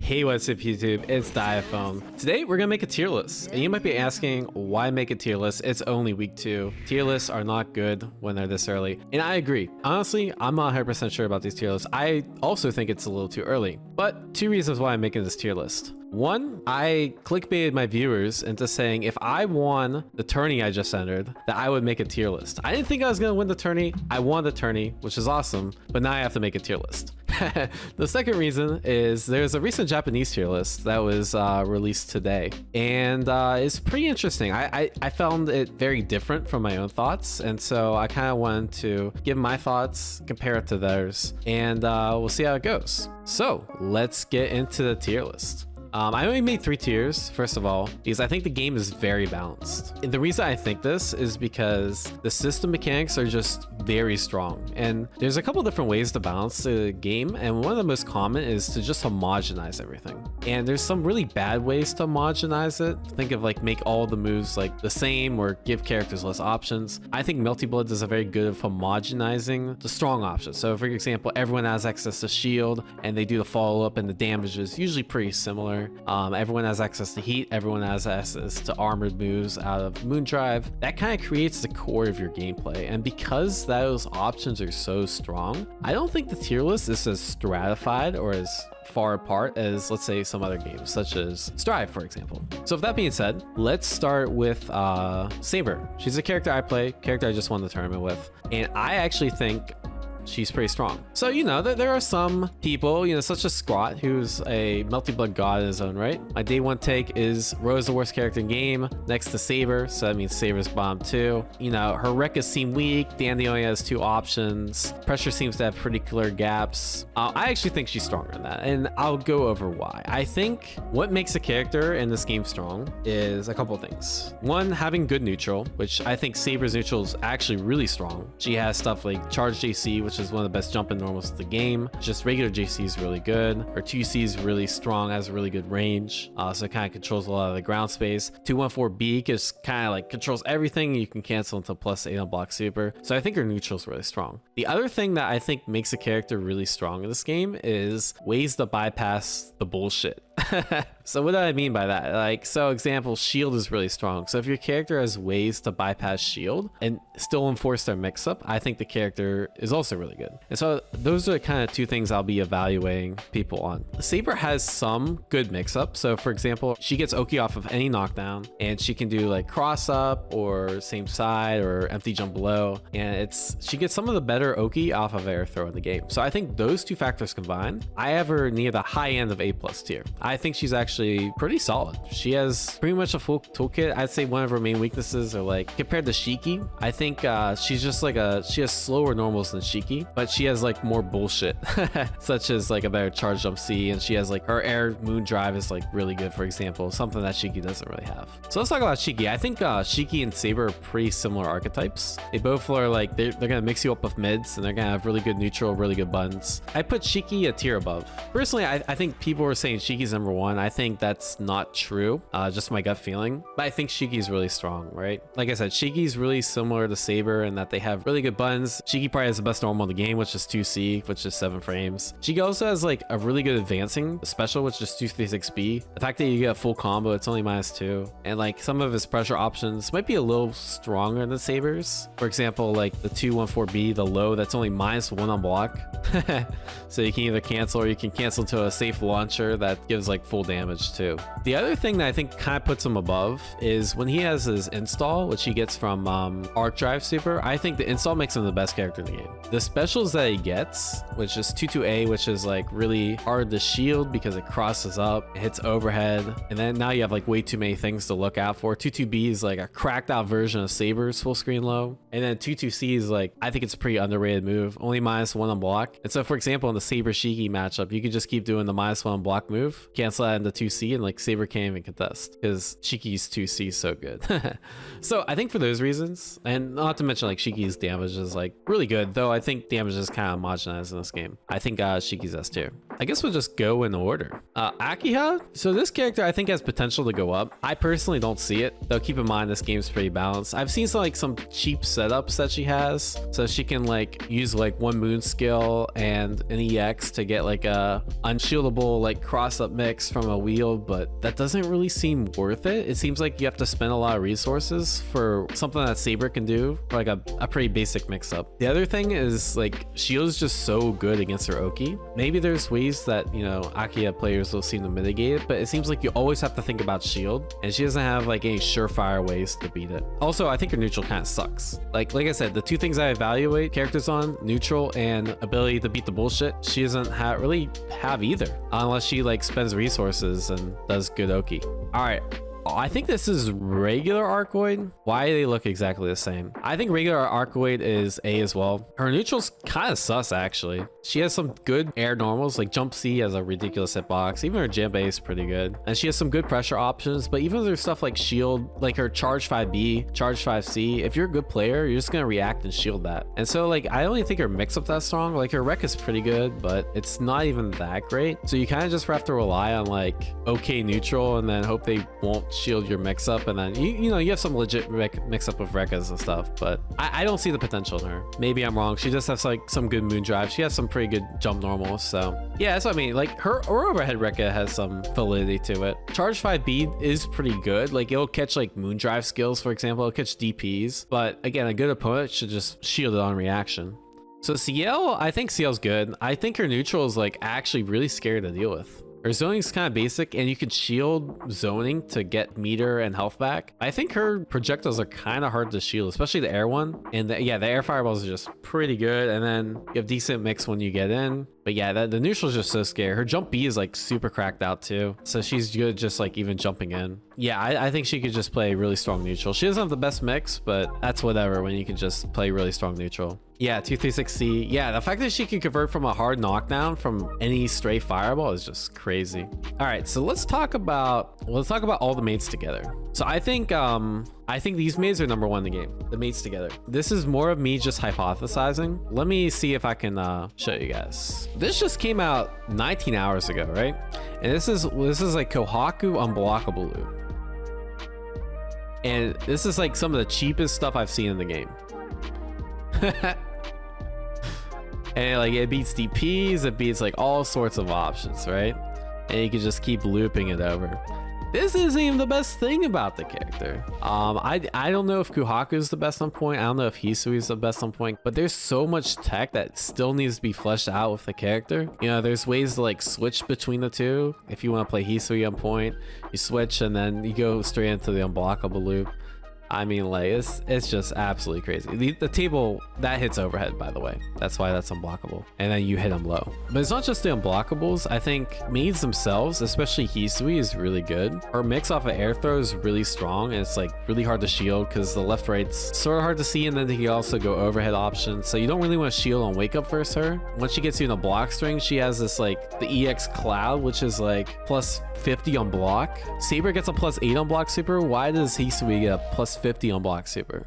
Hey, what's up YouTube? It's Diaphone. Today we're gonna make a tier list, and you might be asking why make a tier list? It's only week 2. Tier lists are not good when they're this early, and I agree. Honestly, I'm not 100% sure about these tier lists. I also think it's a little too early, but 2 reasons why I'm making this tier list. One, I clickbaited my viewers into saying if I won the tourney I just entered, that I would make a tier list. I didn't think I was gonna win the tourney. I won the tourney, which is awesome, but now I have to make a tier list. The second reason is there's a recent Japanese tier list that was released today, and it's pretty interesting. I found it very different from my own thoughts, and so I kind of wanted to give my thoughts, compare it to theirs, and we'll see how it goes. So let's get into the tier list. I only made 3 tiers, first of all, because I think the game is very balanced. And the reason I think this is because the system mechanics are just very strong. And there's a couple different ways to balance the game, and one of the most common is to just homogenize everything. And there's some really bad ways to homogenize it. Think of like make all the moves like the same or give characters less options. I think Melty does a very good of homogenizing the strong options. So for example, everyone has access to shield, and they do the follow-up, and the damage is usually pretty similar. Everyone has access to heat, everyone has access to armored moves out of Moon Drive. That kind of creates the core of your gameplay, and because those options are so strong, I don't think the tier list is as stratified or as far apart as, let's say, some other games such as Strive, for example. So with that being said, let's start with Saber. She's a character I play, character I just won the tournament with, and I actually think she's pretty strong. So, you know, there are some people, you know, such as Squat, who's a multi-blood god in his own right. My day one take is Rose, the worst character in game, next to Saber, so that means Saber's bomb too. You know, her Rekkas seem weak, Dandy only has 2 options, Pressure seems to have pretty clear gaps. I actually think she's stronger than that, and I'll go over why. I think what makes a character in this game strong is a couple of things. One, having good neutral, which I think Saber's neutral is actually really strong. She has stuff like Charge JC, which is one of the best jumping normals in the game. Just regular JC is really good. Her 2C is really strong, has really good range, so it kind of controls a lot of the ground space. 214B just kind of like controls everything. You can cancel into +8 on block super. So I think her neutral is really strong. The other thing that I think makes a character really strong in this game is ways to bypass the bullshit. So what do I mean by that? Like, so example, shield is really strong. So if your character has ways to bypass shield and still enforce their mix-up, I think the character is also really good. And so those are kind of 2 things I'll be evaluating people on. Saber has some good mix-up. So for example, she gets Oki off of any knockdown, and she can do like cross up or same side or empty jump below. And she gets some of the better Oki off of air throw in the game. So I think those 2 factors combined, I have her near the high end of A+ tier. I think she's actually pretty solid. She has pretty much a full toolkit. I'd say one of her main weaknesses are like, compared to Shiki, I think she's just like she has slower normals than Shiki, but she has like more bullshit, such as like a better charge jump C, and she has like her air moon drive is like really good, for example, something that Shiki doesn't really have. So let's talk about Shiki. I think Shiki and Saber are pretty similar archetypes. They both are like, they're gonna mix you up with mids, and they're gonna have really good neutral, really good buttons. I put Shiki a tier above. Personally, I think people were saying Shiki's number 1. I think that's not true, just my gut feeling, but I think Shiki's really strong, right? Like I said, Shiki's really similar to Saber in that they have really good buttons. Shiki probably has the best normal in the game, which is 2C, which is 7 frames. Shiki also has like a really good advancing special, which is 236B. The fact that you get a full combo, it's only -2, and like some of his pressure options might be a little stronger than Saber's. For example, like the 214B, the low, that's only -1 on block. So you can either cancel, or you can cancel to a safe launcher that gives like full damage too. The other thing that I think kind of puts him above is when he has his install, which he gets from Arc Drive Super. I think the install makes him the best character in the game. The specials that he gets, which is 22A, which is like really hard to shield because it crosses up, it hits overhead, and then now you have like way too many things to look out for. 22B is like a cracked out version of Saber's full screen low, and then 22C is like, I think it's a pretty underrated move, only -1 on block. And so for example, in the Saber Shiki matchup, you could just keep doing the -1 on block move, cancel that into 2C, and like Saber can't even contest because Shiki's 2C is so good. So I think for those reasons, and not to mention like Shiki's damage is like really good, though I think damage is kind of homogenized in this game. I think Shiki's S tier. I guess we'll just go in order. Akiha. So this character I think has potential to go up. I personally don't see it, though. Keep in mind this game's pretty balanced. I've seen some cheap setups that she has, so she can like use like one moon skill and an EX to get like a unshieldable like cross up mix from a wheel, but that doesn't really seem worth it. It seems like you have to spend a lot of resources for something that Saber can do, for like a pretty basic mix up. The other thing is like shield is just so good against her Oki. Maybe there's ways that, you know, Akiha players will seem to mitigate it, but it seems like you always have to think about shield, and she doesn't have like any surefire ways to beat it. Also, I think her neutral kind of sucks. Like I said, the two things I evaluate characters on, neutral and ability to beat the bullshit, she doesn't really have either, unless she like spends resources and does good Oki. All right. I think this is regular Arcueid. Why do they look exactly the same? I think regular Arcueid is A as well. Her neutral's kind of sus, actually. She has some good air normals, like Jump C has a ridiculous hitbox. Even her Jump A is pretty good. And she has some good pressure options, but even there's stuff like shield, like her Charge 5B, Charge 5C, if you're a good player, you're just gonna react and shield that. And so like, I don't even think her mix-up that strong. Like her rec is pretty good, but it's not even that great. So you kind of just have to rely on like okay neutral and then hope they won't shield your mix-up, and then you know you have some legit mix-up of Rekkas and stuff, but I don't see the potential in her. Maybe I'm wrong. She just has like some good moon drive. She has some pretty good jump normals, so yeah, that's what I mean. Like her overhead Rekka has some validity to it. Charge 5B is pretty good. Like it'll catch like moon drive skills, for example. It'll catch DPs, but again, a good opponent should just shield it on reaction. So Ciel, I think Ciel's good. I think her neutral is like actually really scary to deal with. Her zoning is kind of basic, and you can shield zoning to get meter and health back. I think her projectiles are kind of hard to shield, especially the air one. And yeah, the air fireballs are just pretty good. And then you have decent mix when you get in. But yeah, the neutral is just so scary. Her jump B is like super cracked out too. So she's good just like even jumping in. Yeah, I think she could just play really strong neutral. She doesn't have the best mix, but that's whatever when you can just play really strong neutral. Yeah, 236C. Yeah, the fact that she can convert from a hard knockdown from any stray fireball is just crazy. All right, so let's talk about all the mates together. So I think these maids are number one in the game. The mates together. This is more of me just hypothesizing. Let me see if I can show you guys. This just came out 19 hours ago, right? And this is like Kohaku unblockable loot. And this is like some of the cheapest stuff I've seen in the game. And like it beats DPs, it beats like all sorts of options, right? And you can just keep looping it over. This isn't even the best thing about the character. I don't know if Kohaku is the best on point. I don't know if Hisui is the best on point, but there's so much tech that still needs to be fleshed out with the character. You know, there's ways to like switch between the two. If you want to play Hisui on point, you switch and then you go straight into the unblockable loop. I mean, like, it's just absolutely crazy. The table, that hits overhead, by the way. That's why that's unblockable. And then you hit them low. But it's not just the unblockables. I think Maids themselves, especially Hisui, is really good. Her mix off of air throw is really strong, and it's like really hard to shield because the left right's sort of hard to see, and then you also go overhead option. So you don't really want to shield on wake up versus her. Once she gets you in a block string, she has this like the EX cloud, which is like plus 50 on block. Saber gets a plus 8 on block super. Why does Hisui get a plus 50 on block super?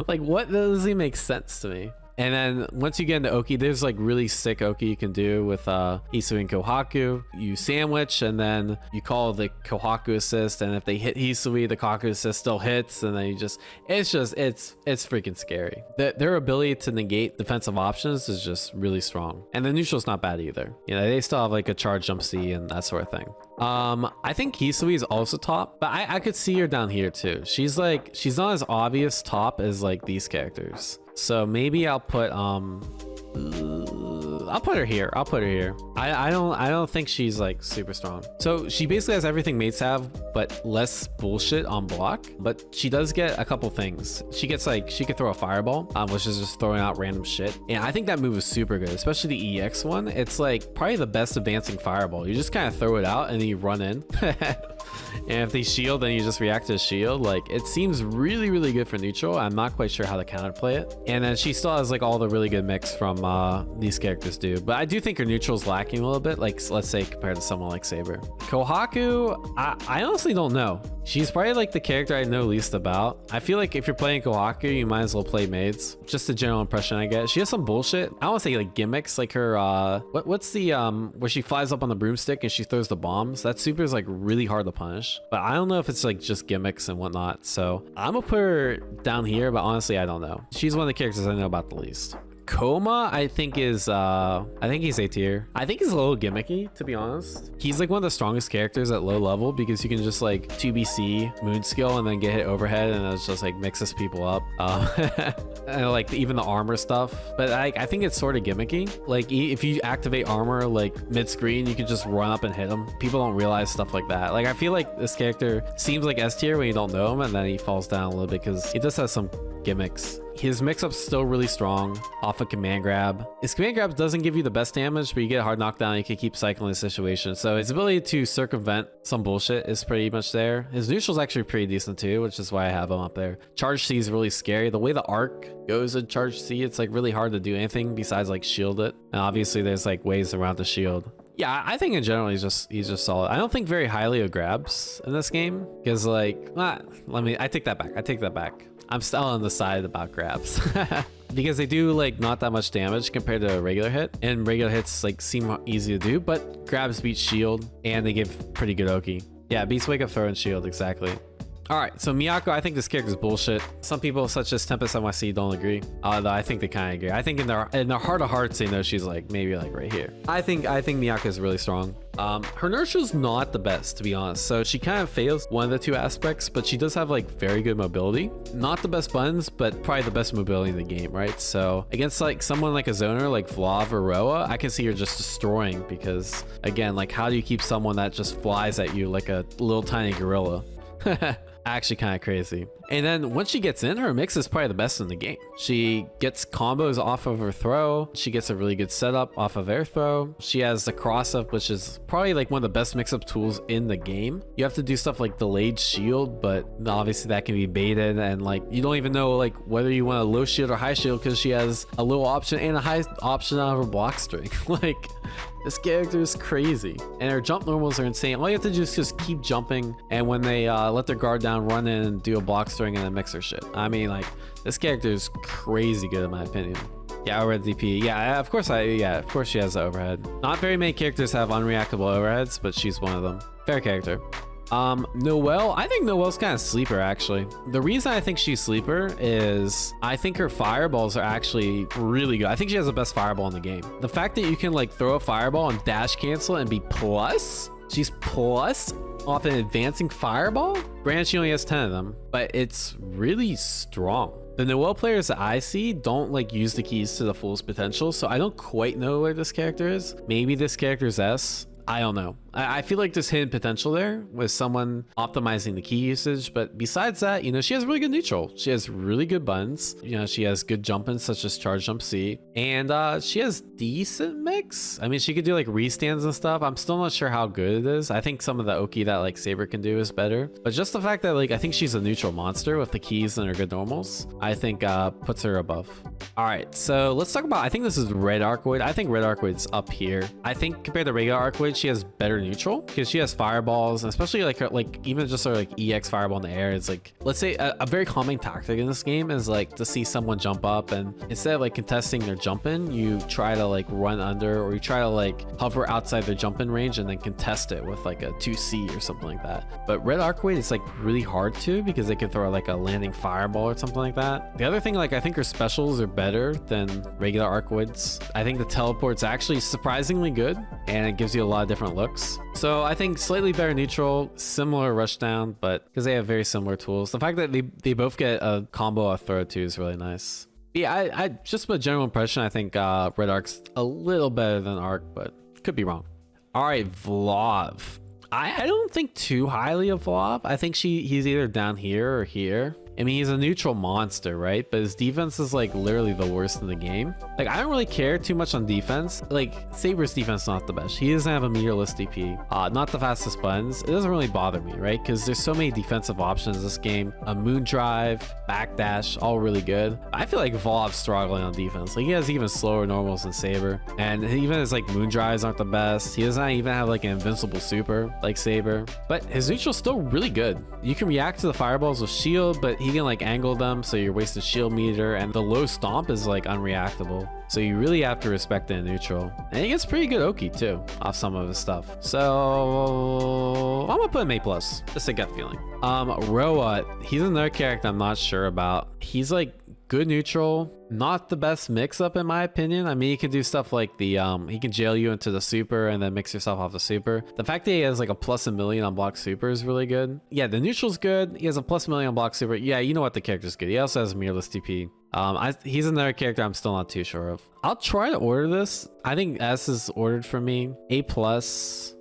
Like, what doesn't even make sense to me. And then once you get into Oki, there's like really sick Oki you can do with Hisui and Kohaku. You sandwich and then you call the Kohaku assist, and if they hit Hisui, the Kohaku assist still hits, and then you just it's freaking scary. Their ability to negate defensive options is just really strong. And the neutral's not bad either. You know, they still have like a charge jump C and that sort of thing. I think Hisui is also top, but I could see her down here too. She's not as obvious top as like these characters. So maybe I'll put her here. I don't think she's like super strong. So she basically has everything mates have, but less bullshit on block. But she does get a couple things. She gets like, she could throw a fireball, which is just throwing out random shit. And I think that move is super good, especially the EX one. It's like probably the best advancing fireball. You just kind of throw it out and then you run in. And if they shield, then you just react to shield. Like, it seems really, really good for neutral. I'm not quite sure how to counterplay it. And then she still has like all the really good mix from these characters do, but I do think her neutral's lacking a little bit, like let's say compared to someone like Saber. Kohaku, I honestly don't know. She's probably like the character I know least about. I feel like if you're playing Kohaku, you might as well play Maids. Just the general impression I get. She has some bullshit, I don't want to say like gimmicks, like her what's the where she flies up on the broomstick and she throws the bombs. That super is like really hard to punish, but I don't know if it's like just gimmicks and whatnot. So I'm gonna put her down here, but honestly I don't know. She's one of the characters I know about the least. Kouma, I think is I think he's A tier. I think he's a little gimmicky, to be honest. He's like one of the strongest characters at low level because you can just like 2BC moon skill and then get hit overhead, and it's just like mixes people up. And like even the armor stuff, but I think it's sort of gimmicky. Like if you activate armor like mid screen, you can just run up and hit him. People don't realize stuff like that. Like I feel like this character seems like S tier when you don't know him, and then he falls down a little bit because he does have some gimmicks. His mix-up's still really strong off a command grab. His command grab doesn't give you the best damage, but you get a hard knockdown, you can keep cycling the situation. So his ability to circumvent some bullshit is pretty much there. His neutral's actually pretty decent too, which is why I have him up there. Charge C is really scary. The way the arc goes in Charge C, it's like really hard to do anything besides like shield it. And obviously there's like ways around the shield. Yeah, I think in general he's just solid. I don't think very highly of grabs in this game because like, I take that back. I'm still on the side about grabs because they do like not that much damage compared to a regular hit, and regular hits like seem easy to do, but grabs beat shield and they give pretty good Oki. Yeah, beats wake up, throw, and shield, exactly. All right, so Miyako, I think this character's bullshit. Some people, such as Tempest NYC, don't agree. Though I think they kind of agree. I think in their heart of hearts, they know she's like maybe like right here. I think Miyako is really strong. Her neutral's not the best, to be honest. So she kind of fails one of the two aspects, but she does have like very good mobility. Not the best buttons, but probably the best mobility in the game, right? So against like someone like a zoner like Vlov or Roa, I can see her just destroying because again, like how do you keep someone that just flies at you like a little tiny gorilla? Actually kind of crazy. And then once she gets in, her mix is probably the best in the game. She gets combos off of her throw. She gets a really good setup off of air throw. She has the cross up, which is probably like one of the best mix-up tools in the game. You have to do stuff like delayed shield, but obviously that can be baited, and like you don't even know like whether you want a low shield or high shield because she has a low option and a high option out of her block string. Like this character is crazy, and her jump normals are insane. All you have to do is just keep jumping, and when they let their guard down, run in and do a block string and then mix her shit. I mean, like this character is crazy good in my opinion. Yeah, overhead DP. Yeah, of course she has the overhead. Not very many characters have unreactable overheads, but she's one of them. Fair character. Noel, I think Noel's kind of sleeper actually. The reason I think she's sleeper is I think her fireballs are actually really good. I think she has the best fireball in the game. The fact that you can like throw a fireball and dash cancel and be plus, she's plus off an advancing fireball. Granted, she only has 10 of them, but it's really strong. The Noel players that I see don't like use the keys to the fullest potential, so I don't quite know where this character is. Maybe this character's S. I don't know. I feel like there's hidden potential there with someone optimizing the key usage, but besides that, you know, she has really good neutral. She has really good buttons. You know, she has good jumping such as charge jump C, and she has decent mix. I mean, she could do like restands and stuff. I'm still not sure how good it is. I think some of the Oki that like Saber can do is better, but just the fact that like I think she's a neutral monster with the keys and her good normals, I think puts her above. All right, so let's talk about, I think this is Red Arcueid. I think Red Arcueid's up here. I think compared to regular Arcueid, she has better neutral because she has fireballs, and especially like even just her like EX fireball in the air. It's like, let's say a very common tactic in this game is like to see someone jump up, and instead of like contesting their jump in, you try to like run under, or you try to like hover outside their jump in range and then contest it with like a 2C or something like that. But Red Arcueid is like really hard to, because they can throw like a landing fireball or something like that. The other thing, like I think her specials are better than regular Arcueids. I think the teleport's actually surprisingly good, and it gives you a lot of different looks. So I think slightly better neutral, similar rushdown, but because they have very similar tools. The fact that they both get a combo of throw too is really nice. Yeah, I just my general impression, I think Red Arc's a little better than Arc, but could be wrong. All right, Vlov. I don't think too highly of Vlov. I think he's either down here or here. I mean, he's a neutral monster, right? But his defense is like literally the worst in the game. Like, I don't really care too much on defense. Like, Saber's defense is not the best. He doesn't have a meterless DP, not the fastest buttons. It doesn't really bother me, right? Because there's so many defensive options in this game. A moon drive, backdash, all really good. I feel like Vlov's struggling on defense. Like, he has even slower normals than Saber, and even his like moon drives aren't the best. He doesn't even have like an invincible super like Saber, but his neutral's still really good. You can react to the fireballs with shield, but he can like angle them, so you're wasting shield meter, and the low stomp is like unreactable. So you really have to respect it in neutral. And he gets pretty good Oki too off some of his stuff. So I'm gonna put him A+, just a gut feeling. Roa, he's another character I'm not sure about. He's like good neutral, not the best mix-up in my opinion. I mean, he can do stuff like the he can jail you into the super and then mix yourself off the super. The fact that he has like a +1,000,000 on block super is really good. Yeah, the neutral's good. He has a +1,000,000 on block super. Yeah, you know what, the character's good. He also has a mirrorless TP. He's another character I'm still not too sure of. I'll try to order this. I think S is ordered for me. A+.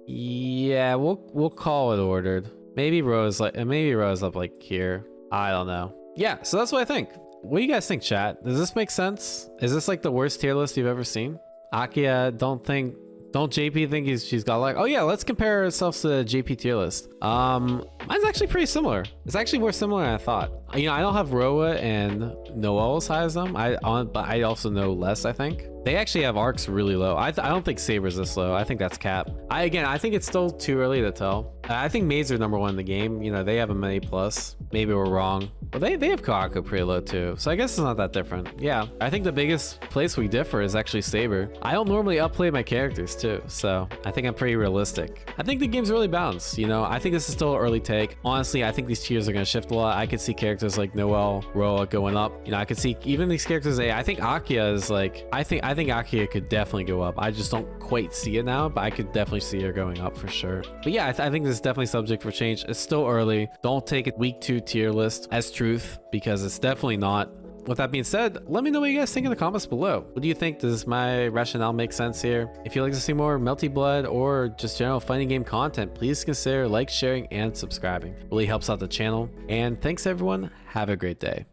Yeah, we'll call it ordered. Maybe Rose up like here. I don't know. Yeah, so that's what I think. What do you guys think, chat? Does this make sense? Is this like the worst tier list you've ever seen? Akiha, don't JP think she's got like, oh yeah, let's compare ourselves to the JP tier list. Mine's actually pretty similar. It's actually more similar than I thought. You know, I don't have Roa and Noel as high as them. But I also know less, I think. They actually have arcs really low. I don't think Saber's this low. I think that's cap. I think it's still too early to tell. I think Maids are number 1 in the game. You know, they have a A+. Maybe we're wrong. But they have Kohaku pretty low too. So I guess it's not that different. Yeah, I think the biggest place we differ is actually Saber. I don't normally upplay my characters too. So I think I'm pretty realistic. I think the game's really balanced. You know, I think this is still an early take. Honestly, I think these tiers are going to shift a lot. I could see characters like Noel, Roa going up. You know, I could see even these characters. I think Akiha is like, I think Akiha could definitely go up. I just don't quite see it now, but I could definitely see her going up for sure. But yeah, I think this is definitely subject for change. It's still early. Don't take a week 2 tier list as truth, because it's definitely not. With that being said, let me know what you guys think in the comments below. What do you think? Does my rationale make sense here? If you'd like to see more Melty Blood or just general fighting game content, please consider like, sharing, and subscribing. It really helps out the channel. And thanks everyone. Have a great day.